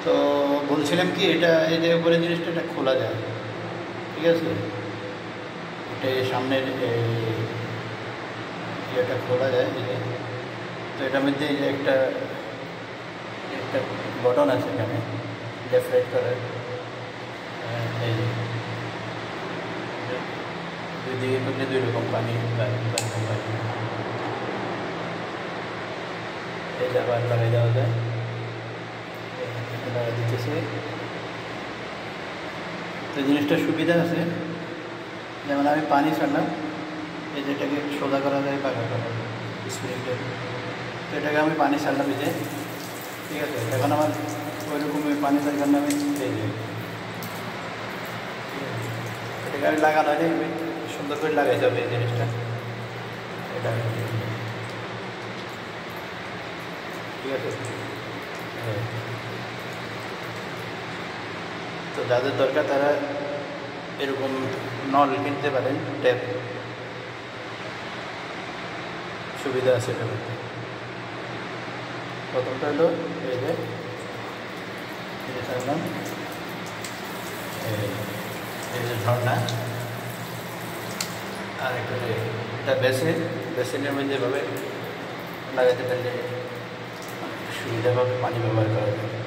তো বলছিলাম কি, এটা এই যে উপরে জিনিসটা এটা খোলা যায়, ঠিক আছে? এটা সামনের ইয়েটা খোলা যায়, তো এটার মধ্যে এই যে একটা একটা বটন আছে এখানে লেফট রাইট করার, এই যে দুই দিকে করলে দুই রকম পানি, এই যে আবার লাগাই দেওয়া যায়, লাগাই দিতেছে। তো জিনিসটার সুবিধা আছে, যেমন আমি পানি ছাড়লাম, এই যেটাকে সোজা করা যায়, বাঁকা করা যায় স্প্রিংটা, তো এটাকে আমি পানি ছাড়লাম এই যে, ঠিক আছে? এখন আমার ওই রকমই পানি দরকার না, আমি এই যে এটাকে আমি লাগানো হলে আমি সুন্দর করে লাগাই যাবে এই জিনিসটা, এটা ঠিক আছে? তো যাদের দরকার তারা এরকম নল কিনতে পারেন, ট্যাপ, সুবিধা আছে এটার মধ্যে। প্রথমটা হলো এই যে ছাড়লাম, এই যে ঝর্ণা, আর একটা এটা বেসিনের মধ্যে এভাবে লাগাতে পারলে সুবিধাভাবে পানি ব্যবহার করা যায়।